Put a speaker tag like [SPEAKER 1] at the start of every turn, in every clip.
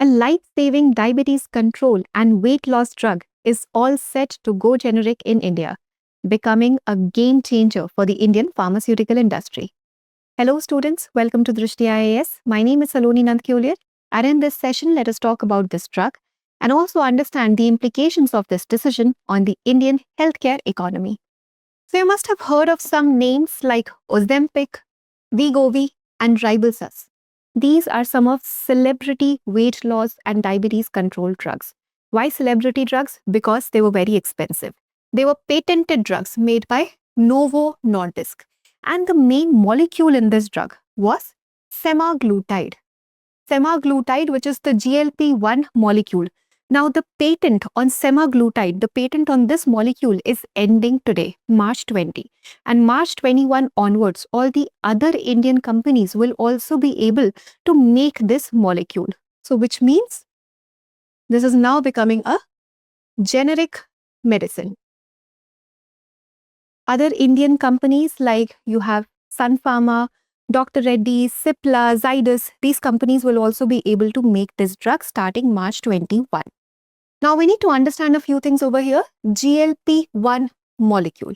[SPEAKER 1] a life-saving diabetes control and weight loss drug is all set to go generic in India, becoming a game changer for the Indian pharmaceutical industry. Hello students, welcome to Drishti IAS. My name is Saloni Nandkyoliar, and in this session, let us talk about this drug and also understand the implications of this decision on the Indian healthcare economy. So you must have heard of some names like Ozempic, Wegovy, and Ribelsus. These are some of celebrity weight loss and diabetes control drugs. Why celebrity drugs? Because they were very expensive. They were patented drugs made by Novo Nordisk. And the main molecule in this drug was semaglutide. Semaglutide, which is the GLP-1 molecule. Now, the patent on semaglutide, the patent on this molecule is ending today, March 20. And March 21 onwards, all the other Indian companies will also be able to make this molecule. So, which means this is now becoming a generic medicine. Other Indian companies like you have Sun Pharma, Dr. Reddy, Cipla, Zydus, these companies will also be able to make this drug starting March 21. Now we need to understand a few things over here. GLP-1 molecule.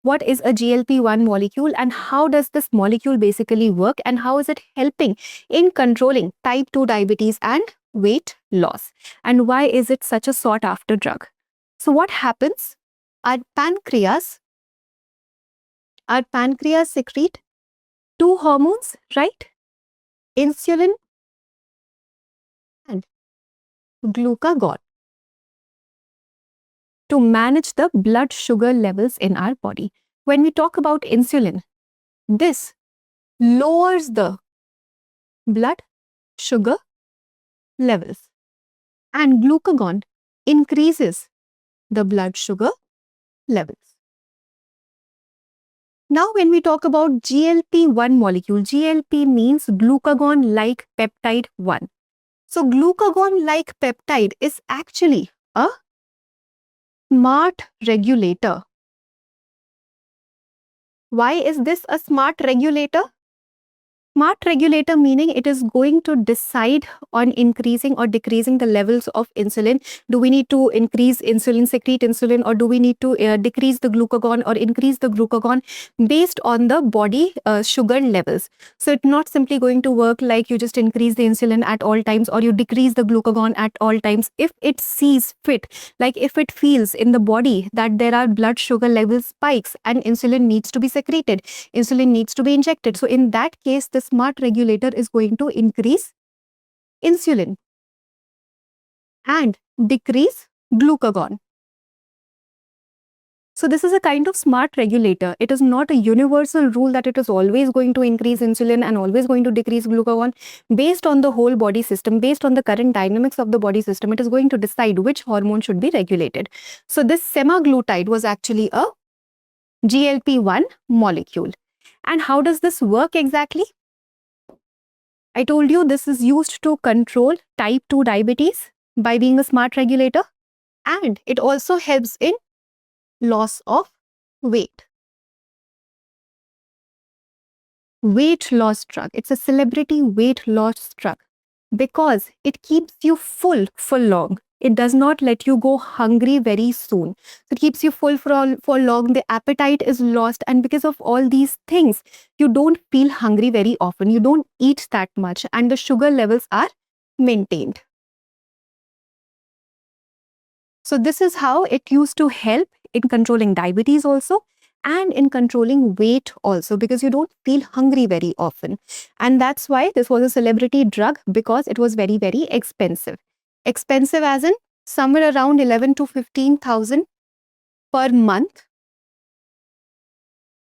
[SPEAKER 1] What is a GLP-1 molecule and how does this molecule basically work and how is it helping in controlling type 2 diabetes and weight loss? And why is it such a sought after drug? So what happens? Our pancreas secrete two hormones, right? Insulin and glucagon to manage the blood sugar levels in our body. When we talk about insulin, this lowers the blood sugar levels and glucagon increases the blood sugar levels. Now, when we talk about GLP-1 molecule, GLP means glucagon-like peptide 1. So, glucagon-like peptide is actually a smart regulator. Why is this a smart regulator? Smart regulator meaning it is going to decide on increasing or decreasing the levels of insulin. Do we need to increase insulin, secrete insulin, or do we need to decrease the glucagon or increase the glucagon based on the body sugar levels? So it's not simply going to work like you just increase the insulin at all times or you decrease the glucagon at all times. If it sees fit, like if it feels in the body that there are blood sugar level spikes and insulin needs to be secreted, insulin needs to be injected. So in that case, the smart regulator is going to increase insulin and decrease glucagon. So this is a kind of smart regulator. It is not a universal rule that it is always going to increase insulin and always going to decrease glucagon. Based on the whole body system, based on the current dynamics of the body system, it is going to decide which hormone should be regulated. So this semaglutide was actually a GLP-1 molecule. And how does this work exactly? I told you this is used to control type 2 diabetes by being a smart regulator, and it also helps in loss of weight. Weight loss drug. It's a celebrity weight loss drug because it keeps you full for long. It does not let you go hungry very soon. So it keeps you full for long. The appetite is lost. And because of all these things, you don't feel hungry very often. You don't eat that much. And the sugar levels are maintained. So this is how it used to help in controlling diabetes also and in controlling weight also because you don't feel hungry very often. And that's why this was a celebrity drug because it was very, very expensive. Expensive as in somewhere around 11 to 15,000 per month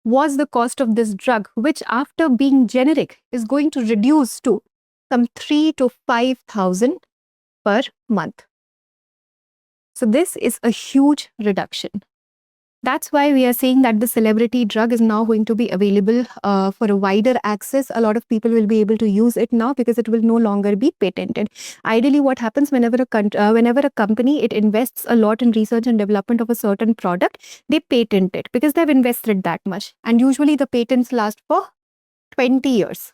[SPEAKER 1] was the cost of this drug, which after being generic is going to reduce to some 3 to 5,000 per month. So this is a huge reduction. That's why we are saying that the celebrity drug is now going to be available for a wider access. A lot of people will be able to use it now because it will no longer be patented. Ideally, what happens whenever a company, it invests a lot in research and development of a certain product, they patent it because they've invested that much. And usually the patents last for 20 years.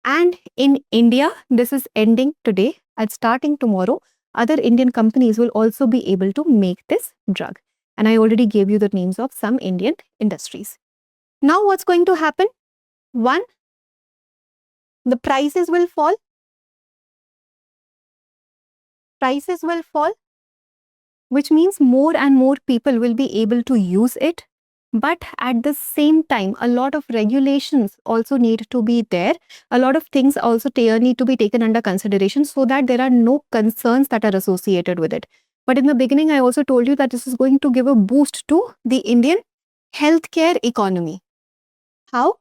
[SPEAKER 1] And in India, this is ending today. And starting tomorrow, other Indian companies will also be able to make this drug. And I already gave you the names of some Indian industries. Now what's going to happen? One, the prices will fall. Prices will fall, which means more and more people will be able to use it. But at the same time, a lot of regulations also need to be there. A lot of things also need to be taken under consideration so that there are no concerns that are associated with it. But in the beginning, I also told you that this is going to give a boost to the Indian healthcare economy. How?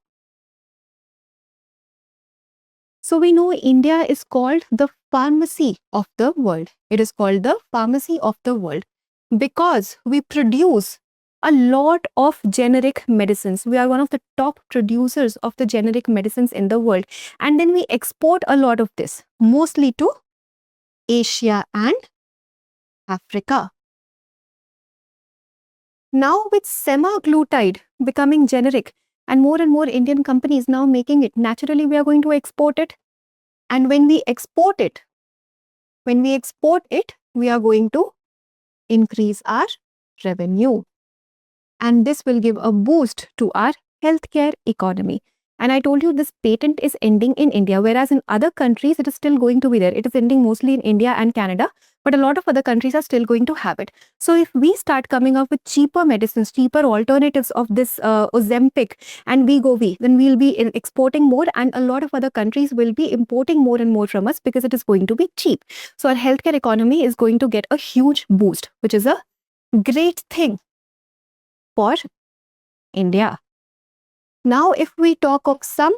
[SPEAKER 1] So we know India is called the pharmacy of the world. It is called the pharmacy of the world because we produce a lot of generic medicines. We are one of the top producers of the generic medicines in the world. And then we export a lot of this, mostly to Asia and Africa. Now with Semaglutide becoming generic and more Indian companies now making it, naturally we are going to export it. And when we export it, we are going to increase our revenue. And this will give a boost to our healthcare economy. And I told you this patent is ending in India, whereas in other countries, it is still going to be there. It is ending mostly in India and Canada, but a lot of other countries are still going to have it. So if we start coming up with cheaper medicines, cheaper alternatives of this Ozempic and Wegovy, then we'll be exporting more and a lot of other countries will be importing more and more from us because it is going to be cheap. So our healthcare economy is going to get a huge boost, which is a great thing for India. Now, if we talk of some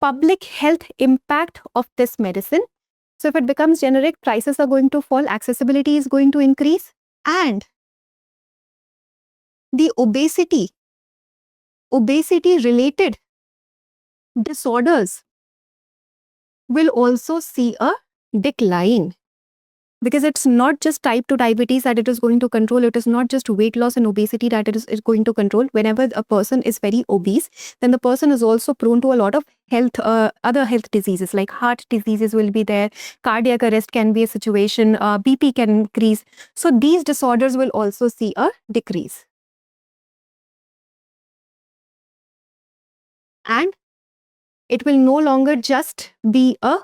[SPEAKER 1] public health impact of this medicine, so if it becomes generic, prices are going to fall, accessibility is going to increase, and the obesity-related disorders will also see a decline. Because it's not just type 2 diabetes that it is going to control. It is not just weight loss and obesity that it is going to control. Whenever a person is very obese, then the person is also prone to a lot of health, other health diseases like heart diseases will be there. Cardiac arrest can be a situation. BP can increase. So these disorders will also see a decrease. And it will no longer just be a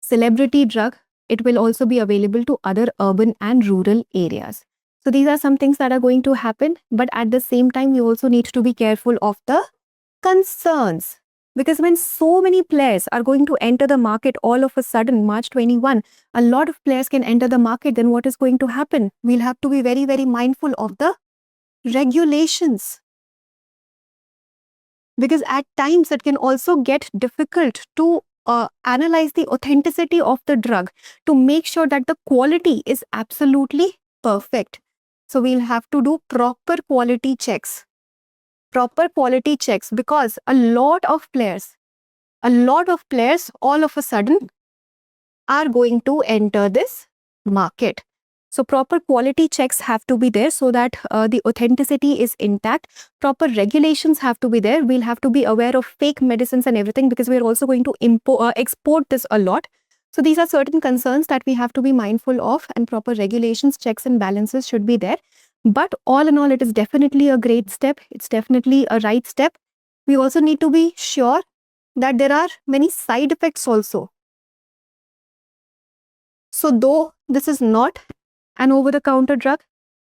[SPEAKER 1] celebrity drug. It will also be available to other urban and rural areas. So these are some things that are going to happen. But at the same time, we also need to be careful of the concerns. Because when so many players are going to enter the market all of a sudden, March 21, a lot of players can enter the market, then what is going to happen? We'll have to be very, very mindful of the regulations. Because at times it can also get difficult to analyze the authenticity of the drug to make sure that the quality is absolutely perfect. So we'll have to do proper quality checks. Because a lot of players all of a sudden are going to enter this market. So proper quality checks have to be there so that the authenticity is intact. Proper regulations have to be there. We'll have to be aware of fake medicines and everything because we're also going to export this a lot. So these are certain concerns that we have to be mindful of, and proper regulations, checks and balances should be there. But all in all, it is definitely a great step. It's definitely a right step. We also need to be sure that there are many side effects also. So though this is not an over-the-counter drug,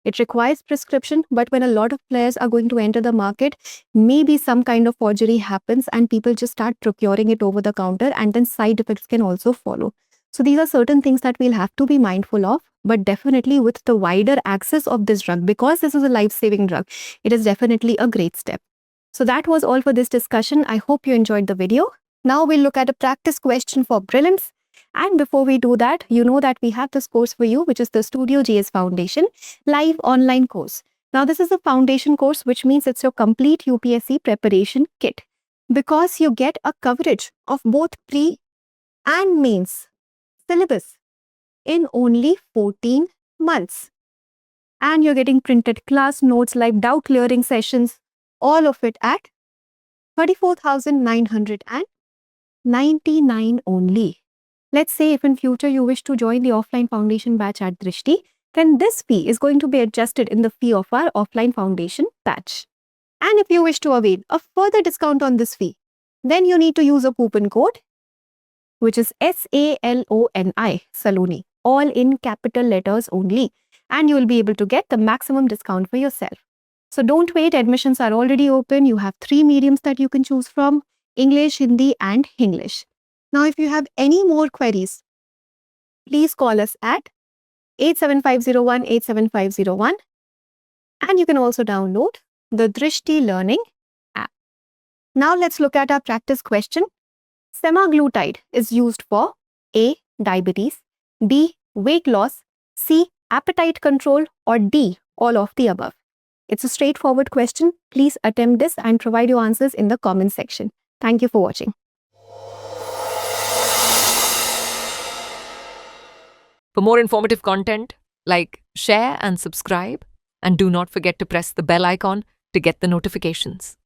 [SPEAKER 1] it requires prescription, but when a lot of players are going to enter the market, maybe some kind of forgery happens and people just start procuring it over the counter, and then side effects can also follow. So these are certain things that we'll have to be mindful of, but definitely with the wider access of this drug, because this is a life-saving drug, it is definitely a great step. So that was all for this discussion. I hope you enjoyed the video. Now we'll look at a practice question for brilliance. And before we do that, you know that we have this course for you, which is the Studio GS Foundation live online course. Now, this is a foundation course, which means it's your complete UPSC preparation kit, because you get a coverage of both pre and mains syllabus in only 14 months. And you're getting printed class notes, live doubt clearing sessions, all of it at 34,900 $99 only. Let's say if in future you wish to join the offline foundation batch at Drishti, then this fee is going to be adjusted in the fee of our offline foundation batch. And if you wish to avail a further discount on this fee, then you need to use a coupon code, which is SALONI, Saloni, all in capital letters only, and you will be able to get the maximum discount for yourself. So don't wait, admissions are already open. You have 3 mediums that you can choose from: English, Hindi, and English. Now, if you have any more queries, please call us at 87501 and you can also download the Drishti Learning app. Now let's look at our practice question. Semaglutide is used for A. Diabetes, B. Weight loss, C. Appetite control, or D. All of the above. It's a straightforward question. Please attempt this and provide your answers in the comment section. Thank you for watching.
[SPEAKER 2] For more informative content, like, share and subscribe, and do not forget to press the bell icon to get the notifications.